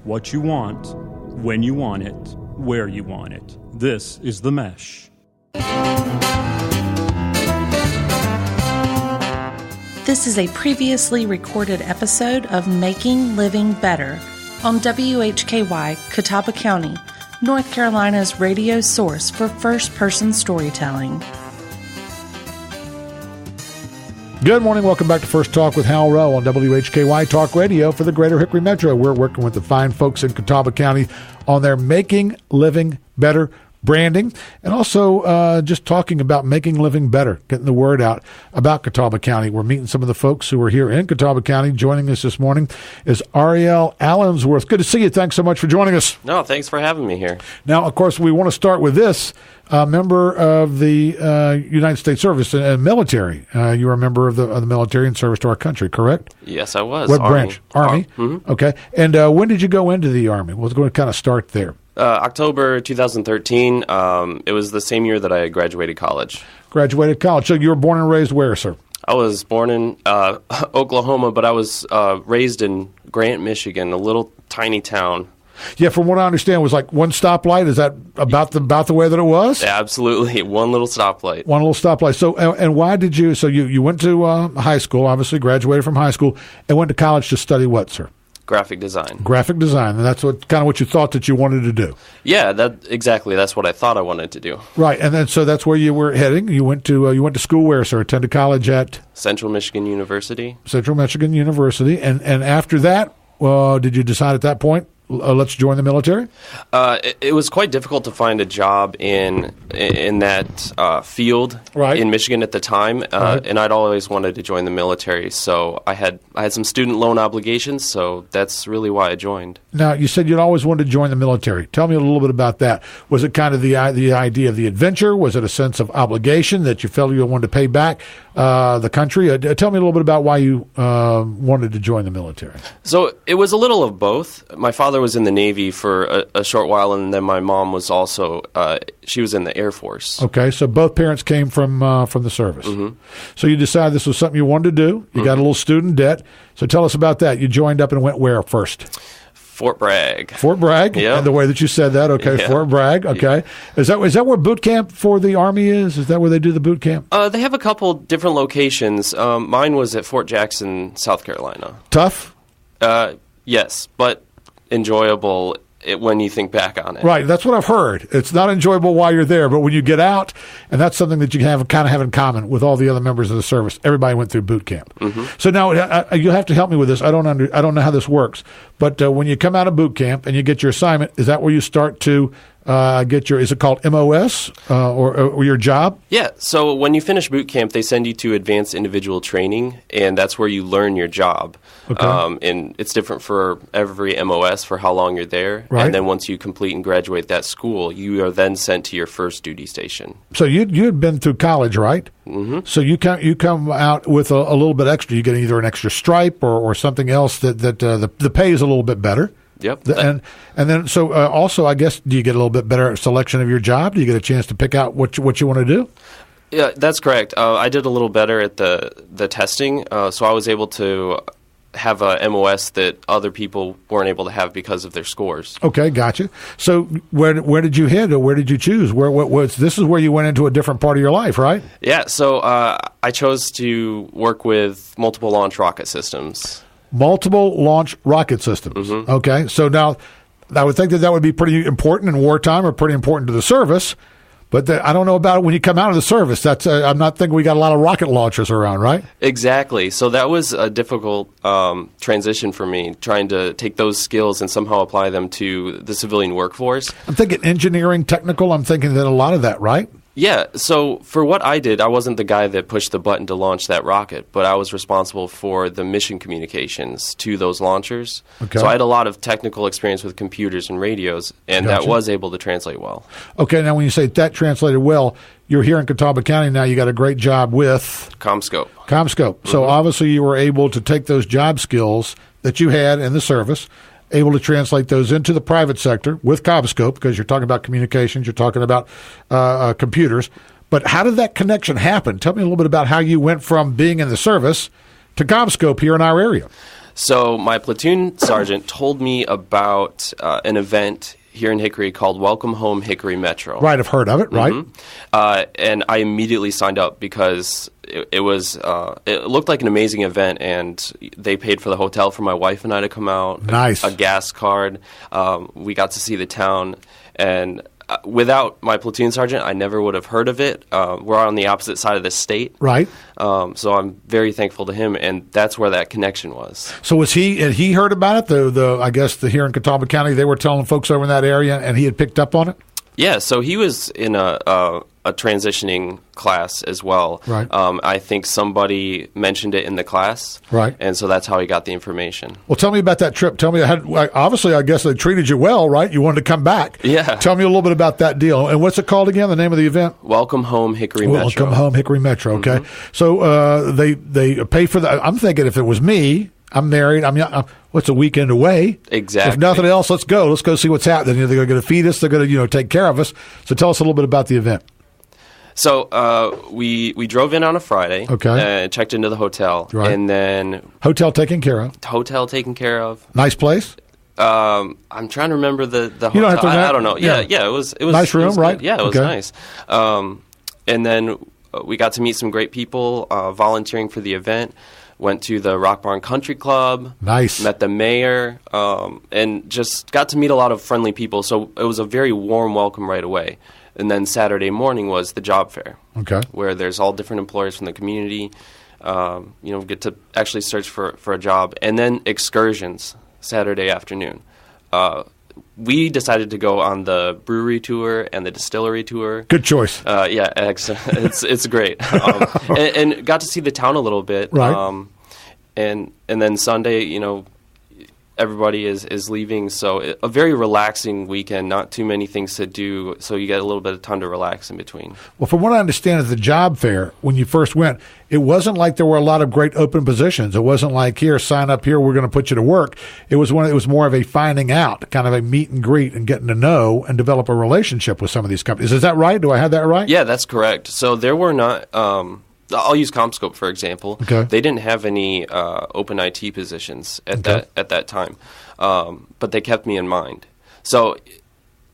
what you want, when you want it, where you want it. This is The Mesh. This is a previously recorded episode of Making Living Better on WHKY, Catawba County, North Carolina's radio source for first-person storytelling. Good morning. Welcome back to First Talk with Hal Row on WHKY Talk Radio for the Greater Hickory Metro. We're working with the fine folks in Catawba County on their Making Living Better branding, and also just talking about making living better, getting the word out about Catawba County. We're meeting some of the folks who are here in Catawba County. Joining us this morning is Ariel Allensworth. Good to see you. Thanks so much for joining us. No, thanks for having me here. Now, of course, we want to start with this. Member of the United States Service and military. You were a member of the military and service to our country, correct? Yes, I was. What branch? Army? Mm-hmm. Okay. And when did you go into the Army? We're going to kind of start there. October 2013. It was the same year that I graduated college. Graduated college. So you were born and raised where, sir? I was born in Oklahoma, but I was raised in Grant, Michigan, a little tiny town. Yeah, from what I understand, it was like one stoplight. Is that about the way that it was? Yeah, absolutely. One little stoplight. One little stoplight. So, and why did you? So you went to high school, obviously graduated from high school, and went to college to study what, sir? Graphic design. Graphic design, and that's what you thought that you wanted to do. Yeah, exactly. That's what I thought I wanted to do. Right, and then so that's where you were heading. You went to school where, sir? Attended college at Central Michigan University. Central Michigan University, and after that, did you decide at that point? Let's join the military? It was quite difficult to find a job in that field in Michigan at the time, and I'd always wanted to join the military. So I had some student loan obligations, so that's really why I joined. Now, you said you'd always wanted to join the military. Tell me a little bit about that. Was it kind of the idea of the adventure? Was it a sense of obligation that you felt you wanted to pay back the country? Tell me a little bit about why you wanted to join the military. So it was a little of both. My father was in the Navy for a short while, and then my mom was also she was in the Air Force. Okay, so both parents came from the service. Mm-hmm. So you decided this was something you wanted to do. You got a little student debt. So tell us about that. You joined up and went where first? Fort Bragg. Fort Bragg? Yeah. And the way that you said that, okay, yeah. Fort Bragg, okay. Yeah. Is that where boot camp for the Army is? Is that where they do the boot camp? They have a couple different locations. Mine was at Fort Jackson, South Carolina. Tough? Yes, but enjoyable when you think back on it. Right, that's what I've heard. It's not enjoyable while you're there, but when you get out, and that's something that you kind of have in common with all the other members of the service. Everybody went through boot camp. Mm-hmm. So now you'll have to help me with this. I don't know how this works, but when you come out of boot camp and you get your assignment, is that where you start to is it called MOS or your job? Yeah. So when you finish boot camp, they send you to advanced individual training, and that's where you learn your job. Okay. And it's different for every MOS for how long you're there. Right. And then once you complete and graduate that school, you are then sent to your first duty station. So you had been through college, right? Mm-hmm. So you come out with a little bit extra. You get either an extra stripe or something else that the pay is a little bit better. Yep. And then so also, I guess, do you get a little bit better selection of your job? Do you get a chance to pick out what you want to do? Yeah, that's correct. I did a little better at the testing, so I was able to have a MOS that other people weren't able to have because of their scores. Okay, gotcha. So where did you hit, or where did you choose? This is where you went into a different part of your life, right? Yeah. So I chose to work with multiple launch rocket systems. Multiple launch rocket systems. Mm-hmm. Okay, so now I would think that would be pretty important in wartime, or pretty important to the service. But I don't know about it when you come out of the service. That's I'm not thinking we got a lot of rocket launchers around, right? Exactly. So that was a difficult transition for me, trying to take those skills and somehow apply them to the civilian workforce. I'm thinking engineering, technical. I'm thinking that a lot of that, right? Yeah, so for what I did, I wasn't the guy that pushed the button to launch that rocket, but I was responsible for the mission communications to those launchers. Okay. So I had a lot of technical experience with computers and radios, and that was able to translate well. Okay, now when you say that translated well, you're here in Catawba County now. You got a great job with CommScope. Mm-hmm. So obviously you were able to take those job skills that you had in the service, able to translate those into the private sector with CommScope, because you're talking about communications, you're talking about computers. But how did that connection happen? Tell me a little bit about how you went from being in the service to CommScope here in our area. So my platoon sergeant told me about an event here in Hickory called Home Hickory Metro. Right, I've heard of it, right? And I immediately signed up because it looked like an amazing event, and they paid for the hotel for my wife and I to come out. Nice. A gas card. We got to see the town, and without my platoon sergeant, I never would have heard of it. We're on the opposite side of the state. Right. So I'm very thankful to him, and that's where that connection was. So had he heard about it? I guess here in Catawba County, they were telling folks over in that area, and he had picked up on it? Yeah, so he was in a transitioning class as well. Right. I think somebody mentioned it in the class. Right. And so that's how he got the information. Well, tell me about that trip. Tell me, obviously, I guess they treated you well, right? You wanted to come back. Yeah. Tell me a little bit about that deal. And what's it called again, the name of the event? Welcome Home Hickory Metro. Welcome Home Hickory Metro, okay. So they pay for that. I'm thinking if it was me, I'm married. What's a weekend away? Exactly. If nothing else, let's go. Let's go see what's happening. They're going to feed us. They're going to take care of us. So tell us a little bit about the event. So we drove in on a Friday. Okay. And checked into the hotel. Right. And then hotel taken care of. Hotel taken care of. Nice place. I'm trying to remember the hotel. You don't have to I don't know. Yeah. It was nice room, it was right? Good. Yeah, it was nice. And then we got to meet some great people volunteering for the event. Went to the Rock Barn Country Club. Nice. Met the mayor, and just got to meet a lot of friendly people. So it was a very warm welcome right away. And then Saturday morning was the job fair. Okay. Where there's all different employers from the community. Get to actually search for a job. And then excursions Saturday afternoon. We decided to go on the brewery tour and the distillery tour. Good choice. Yeah, it's great, and got to see the town a little bit. Right. And then Sunday, everybody is leaving, so a very relaxing weekend. Not too many things to do, so you get a little bit of time to relax in between. Well, from what I understand, at the job fair when you first went, it wasn't like there were a lot of great open positions. It wasn't like, here, sign up here, we're going to put you to work. It was more of a finding out, kind of a meet and greet, and getting to know and develop a relationship with some of these companies. Is that right? Do I have that right? Yeah, that's correct. So there were not. I'll use CommScope for example. Okay. They didn't have any open IT positions at that time, but they kept me in mind. So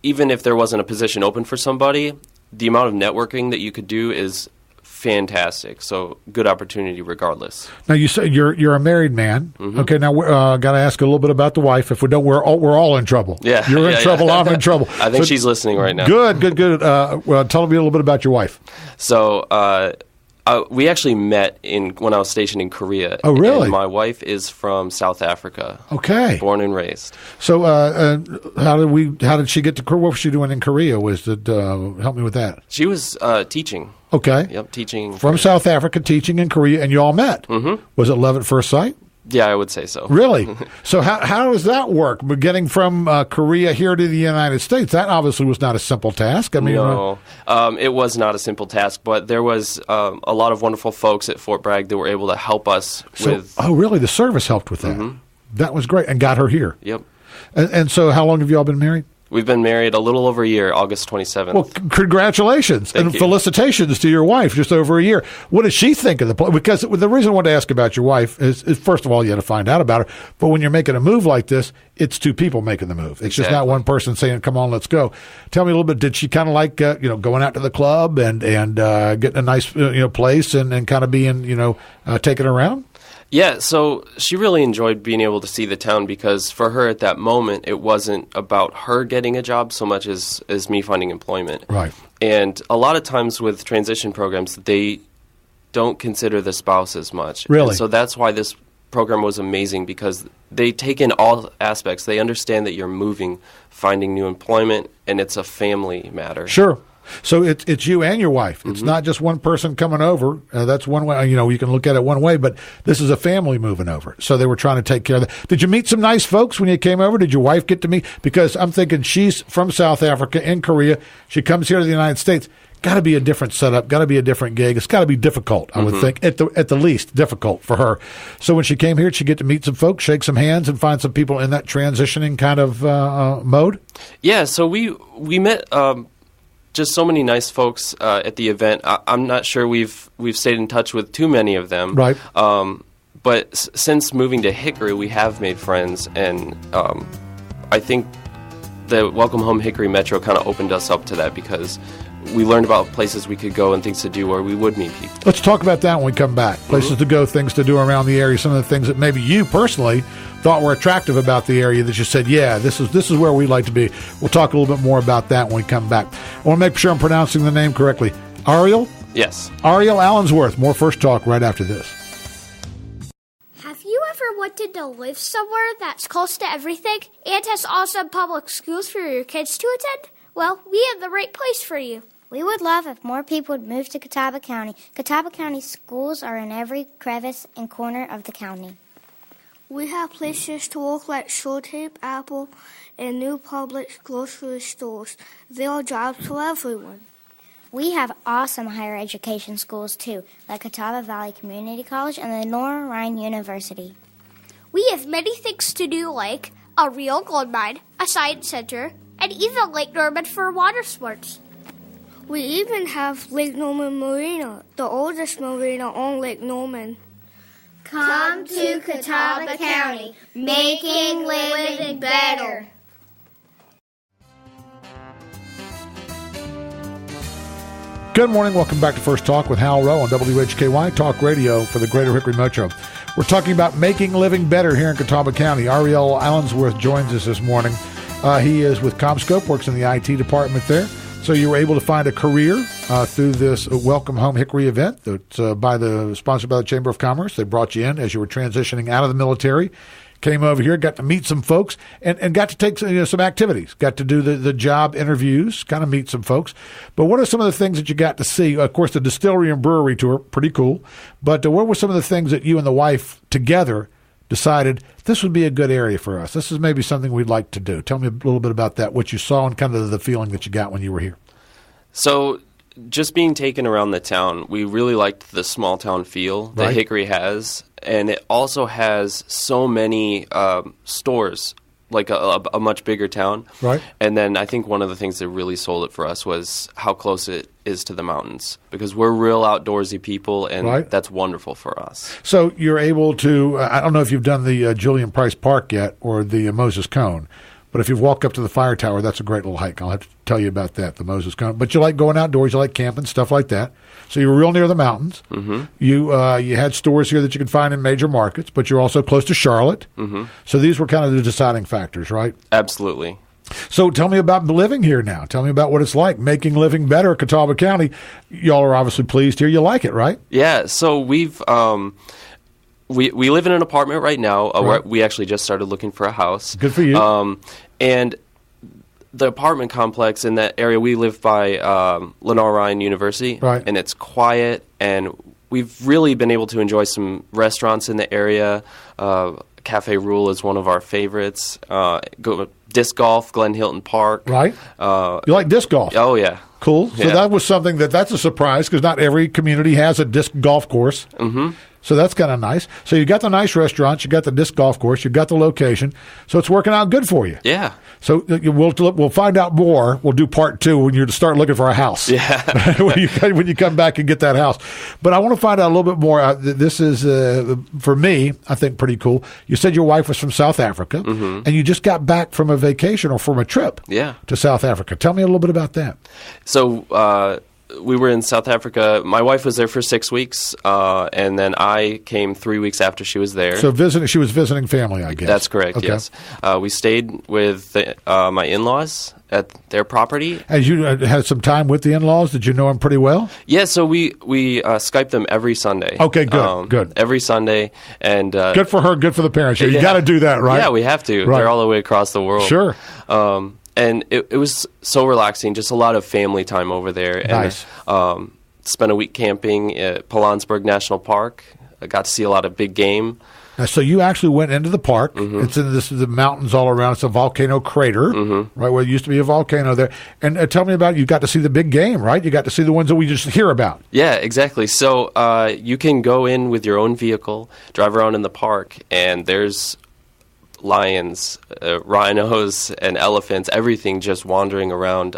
even if there wasn't a position open for somebody, the amount of networking that you could do is fantastic. So good opportunity regardless. Now you say you're a married man. Mm-hmm. Okay. Now got to ask a little bit about the wife. If we don't, we're all in trouble. Yeah. You're in trouble. I'm in trouble. I think she's listening right now. Good. Well, tell me a little bit about your wife. So. We actually met when I was stationed in Korea. Oh, really? And my wife is from South Africa. Okay. Born and raised. So, how did she get to Korea? What was she doing in Korea? Help me with that. She was teaching. Okay. Yep, teaching. From South Africa, teaching in Korea, and you all met. Mm-hmm. Was it love at first sight? Yeah, I would say so. Really? So how does that work? Getting from Korea here to the United States, that obviously was not a simple task. No, it was not a simple task, but there was a lot of wonderful folks at Fort Bragg that were able to help us with... Oh, really? The service helped with that? Mm-hmm. That was great, and got her here. Yep. And so how long have you all been married? We've been married a little over a year, August 27th. Well, congratulations and felicitations to your wife, just over a year. What does she think of the place? Because the reason I wanted to ask about your wife is, first of all, you had to find out about her. But when you're making a move like this, it's two people making the move. It's just not one person saying, come on, let's go. Tell me a little bit, did she kind of like, going out to the club and getting a nice, place and kind of being, taken around? Yeah, so she really enjoyed being able to see the town because for her at that moment, it wasn't about her getting a job so much as me finding employment. Right. And a lot of times with transition programs, they don't consider the spouse as much. Really? And so that's why this program was amazing because they take in all aspects. They understand that you're moving, finding new employment, and it's a family matter. Sure. So it's you and your wife. It's not just one person coming over. That's one way. You can look at it one way, but this is a family moving over. So they were trying to take care of that. Did you meet some nice folks when you came over? Did your wife get to meet? Because I'm thinking she's from South Africa in Korea. She comes here to the United States. Got to be a different setup. Got to be a different gig. It's got to be difficult, I would think, at the least difficult for her. So when she came here, did she get to meet some folks, shake some hands, and find some people in that transitioning kind of mode? Yeah. So we met. Just so many nice folks at the event. I'm not sure we've stayed in touch with too many of them. Right. But since moving to Hickory, we have made friends, and I think the Welcome Home Hickory Metro kind of opened us up to that because we learned about places we could go and things to do where we would meet people. Let's talk about that when we come back. Places to go, things to do around the area, some of the things that maybe you personally thought were attractive about the area that you said, yeah, this is where we'd like to be. We'll talk a little bit more about that when we come back. I want to make sure I'm pronouncing the name correctly. Ariel? Yes. Ariel Allensworth. More First Talk right after this. Have you ever wanted to live somewhere that's close to everything and has awesome public schools for your kids to attend? Well, we have the right place for you. We would love if more people would move to Catawba County. Catawba County schools are in every crevice and corner of the county. We have places to work like Showtape, Apple, and new public grocery stores. There are jobs for everyone. We have awesome higher education schools, too, like Catawba Valley Community College and the Nora Ryan University. We have many things to do, like a real gold mine, a science center, and even Lake Norman for water sports. We even have Lake Norman Marina, the oldest marina on Lake Norman. Come to Catawba County, making living better. Good morning. Welcome back to First Talk with Hal Row on WHKY Talk Radio for the Greater Hickory Metro. We're talking about making living better here in Catawba County. Ariel Allensworth joins us this morning. He is with CommScope, works in the IT department there. So you were able to find a career through this Welcome Home Hickory event that's sponsored by the Chamber of Commerce. They brought you in as you were transitioning out of the military, came over here, got to meet some folks, and got to take some activities, got to do the job interviews, kind of meet some folks. But what are some of the things that you got to see? Of course, the distillery and brewery tour, pretty cool. But what were some of the things that you and the wife together decided this would be a good area for us? This is maybe something we'd like to do. Tell me a little bit about that, what you saw and kind of the feeling that you got when you were here. So just being taken around the town, we really liked the small town feel that Hickory has. And it also has so many stores, like a much bigger town. Right. And then I think one of the things that really sold it for us was how close it is to the mountains, because we're real outdoorsy people, and that's wonderful for us. So you're able to, I don't know if you've done the Julian Price Park yet or the Moses Cone, but if you've walked up to the fire tower, that's a great little hike. I'll have to tell you about that, the Moses Cone. But you like going outdoors, you like camping, stuff like that. So you were real near the mountains. Mm-hmm. You had stores here that you could find in major markets, but you're also close to Charlotte. Mm-hmm. So these were kind of the deciding factors, right? Absolutely. So tell me about living here now. Tell me about what it's like, making living better, Catawba County. Y'all are obviously pleased here. You like it, right? Yeah. So we've we live in an apartment right now. Where we actually just started looking for a house. Good for you. And the apartment complex in that area, we live by Lenore Ryan University, and it's quiet, and we've really been able to enjoy some restaurants in the area. Cafe Rule is one of our favorites. Disc golf, Glen Hilton Park. Right. You like disc golf? Oh, yeah. Cool. So that was something that's a surprise, because not every community has a disc golf course. Mm-hmm. So that's kind of nice. So you got the nice restaurants, you got the disc golf course, you got the location. So it's working out good for you. Yeah. So we'll find out more. We'll do part 2 when you start looking for a house. Yeah. when you come back and get that house. But I want to find out a little bit more. This is, for me, I think pretty cool. You said your wife was from South Africa, and you just got back from a vacation or from a trip to South Africa. Tell me a little bit about that. So we were in South Africa. My wife was there for 6 weeks, and then I came 3 weeks after she was there. So she was visiting family, I guess. That's correct, yes. We stayed with my in-laws at their property. As you had some time with the in-laws, did you know them pretty well? Yeah, so we Skyped them every Sunday. Okay, good. Every Sunday. And good for her, good for the parents. You got to do that, right? Yeah, we have to. Right. They're all the way across the world. Sure. And it was so relaxing, just a lot of family time over there. Nice. And spent a week camping at Pilanesberg National Park. I got to see a lot of big game. Now, so you actually went into the park. Mm-hmm. It's in the mountains all around. It's a volcano crater, right, where there used to be a volcano there. And tell me about it. You got to see the big game, right? You got to see the ones that we just hear about. Yeah, exactly. So you can go in with your own vehicle, drive around in the park, and there's lions, rhinos, and elephants, everything just wandering around.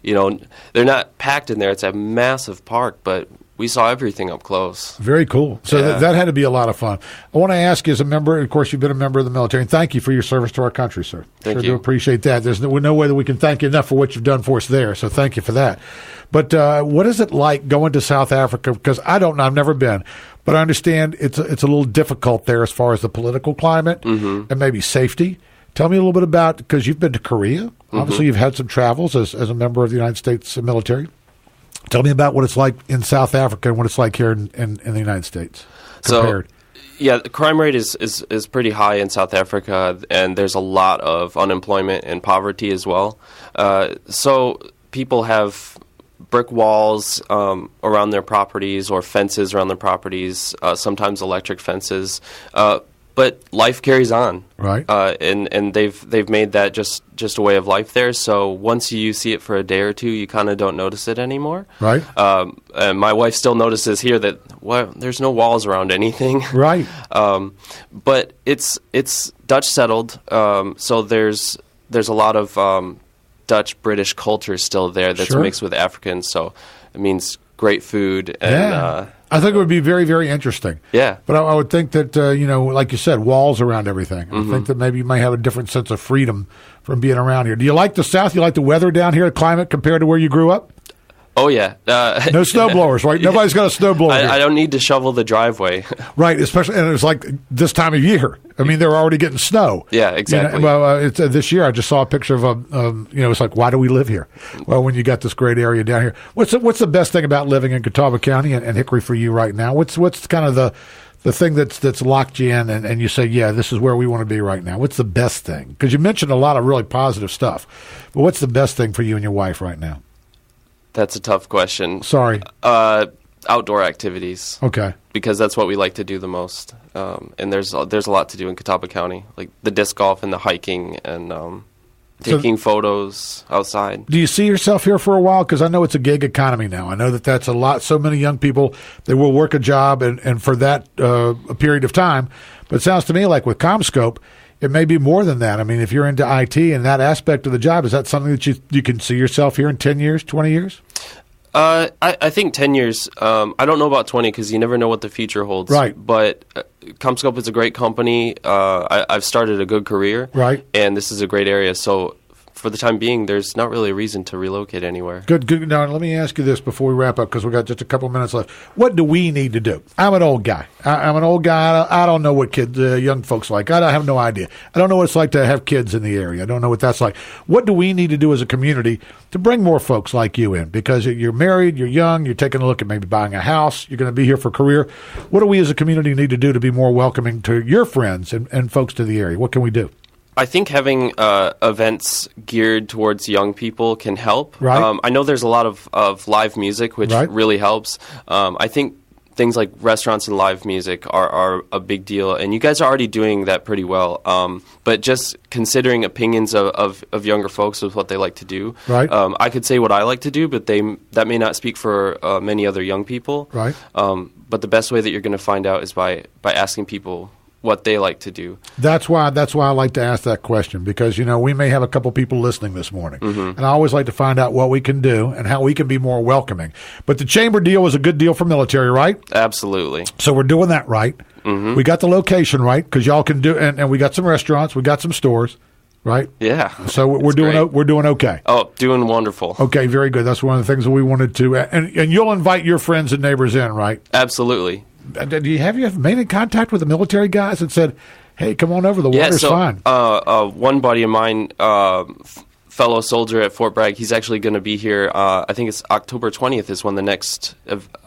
They're not packed in there. It's a massive park, but we saw everything up close. Very cool. So that had to be a lot of fun. I want to ask you, as a member, of course, you've been a member of the military, and thank you for your service to our country, sir. Thank you. Do appreciate that. There's no way that we can thank you enough for what you've done for us there, so thank you for that. But what is it like going to South Africa? Because I don't know, I've never been, but I understand it's a little difficult there as far as the political climate and maybe safety. Tell me a little bit about, because you've been to Korea. Obviously, you've had some travels as a member of the United States military. Tell me about what it's like in South Africa and what it's like here in the United States compared. So, yeah, the crime rate is pretty high in South Africa, and there's a lot of unemployment and poverty as well. So people have brick walls around their properties or fences around their properties, sometimes electric fences. But life carries on, right? And they've made that just a way of life there. So once you see it for a day or two, you kind of don't notice it anymore, right? And my wife still notices here that there's no walls around anything, right? But it's Dutch settled, so there's a lot of Dutch British culture still there that's mixed with African. So it means great food and. I think it would be very, very interesting. Yeah. But I would think that, like you said, walls around everything. I think that maybe you might have a different sense of freedom from being around here. Do you like the South? You like the weather down here, the climate, compared to where you grew up? Oh, yeah. No snow blowers, right? Nobody's got a snow blower here. I don't need to shovel the driveway. Right, especially, and it's like this time of year. I mean, they're already getting snow. Yeah, exactly. It's this year. I just saw a picture of it's like, why do we live here? Well, when you got this great area down here, what's the best thing about living in Catawba County and Hickory for you right now? What's kind of the thing that's locked you in and you say, yeah, this is where we want to be right now? What's the best thing? Because you mentioned a lot of really positive stuff, but what's the best thing for you and your wife right now? That's a tough question. Sorry. Outdoor activities. Okay. Because that's what we like to do the most. And there's a lot to do in Catawba County, like the disc golf and the hiking and taking photos outside. Do you see yourself here for a while? Because I know it's a gig economy now. I know that's a lot. So many young people, they will work a job and for that a period of time. But it sounds to me like with CommScope, it may be more than that. I mean, if you're into IT and that aspect of the job, is that something that you can see yourself here in 10 years, 20 years? I think 10 years. I don't know about 20 because you never know what the future holds. Right. But CommScope is a great company. I've started a good career. Right. And this is a great area. So for the time being, there's not really a reason to relocate anywhere. Good. Now, let me ask you this before we wrap up because we've got just a couple minutes left. What do we need to do? I'm an old guy. I'm an old guy. I don't know what kids, young folks like. I have no idea. I don't know what it's like to have kids in the area. I don't know what that's like. What do we need to do as a community to bring more folks like you in? Because you're married, you're young, you're taking a look at maybe buying a house, you're going to be here for a career. What do we as a community need to do to be more welcoming to your friends and folks to the area? What can we do? I think having events geared towards young people can help. Right. I know there's a lot of live music, which really helps. I think things like restaurants and live music are a big deal, and you guys are already doing that pretty well. But just considering opinions of younger folks with what they like to do. Right. I could say what I like to do, but that may not speak for many other young people. Right. But the best way that you're going to find out is by asking people what they like to do. That's why I like to ask that question because, we may have a couple people listening this morning. And I always like to find out what we can do and how we can be more welcoming. But the chamber deal was a good deal for military, right? Absolutely. So we're doing that right. We got the location right because y'all can do and we got some restaurants, we got some stores, right? Yeah. So we're doing okay. Oh, doing wonderful. Okay, very good. That's one of the things that we wanted to and you'll invite your friends and neighbors in, right? Absolutely. Do you have made in contact with the military guys and said, "Hey, come on over. The water's fine." One buddy of mine, fellow soldier at Fort Bragg, he's actually going to be here. I think it's October 20th is when the next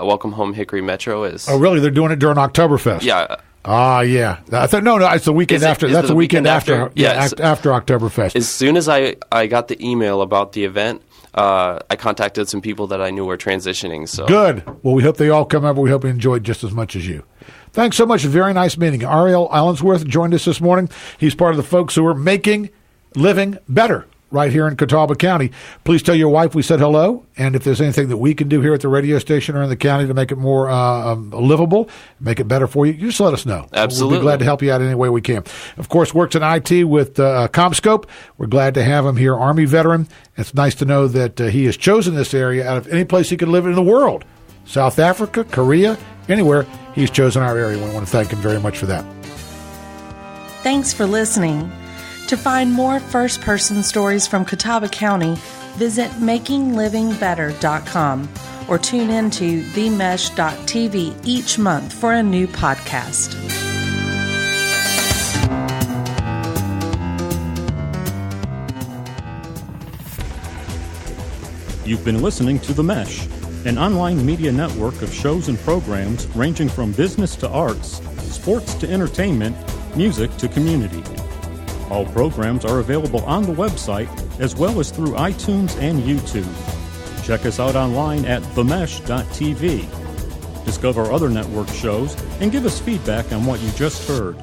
Welcome Home Hickory Metro is. Oh, really? They're doing it during Oktoberfest. Yeah. Yeah. I thought no. It's the weekend after. That's the weekend after. Yeah, after Oktoberfest. As soon as I got the email about the event. I contacted some people that I knew were transitioning. So good. Well, we hope they all come over. We hope you enjoyed just as much as you. Thanks so much. A very nice meeting. Ariel Allensworth joined us this morning. He's part of the folks who are making living better right here in Catawba County. Please tell your wife we said hello. And if there's anything that we can do here at the radio station or in the county to make it more livable, make it better for you, you just let us know. Absolutely. We'll be glad to help you out any way we can. Of course, works in IT with CommScope. We're glad to have him here, Army veteran. It's nice to know that he has chosen this area out of any place he could live in the world. South Africa, Korea, anywhere. He's chosen our area. We want to thank him very much for that. Thanks for listening. To find more first-person stories from Catawba County, visit makinglivingbetter.com or tune into themesh.tv each month for a new podcast. You've been listening to The Mesh, an online media network of shows and programs ranging from business to arts, sports to entertainment, music to community. All programs are available on the website as well as through iTunes and YouTube. Check us out online at themesh.tv. Discover other network shows and give us feedback on what you just heard.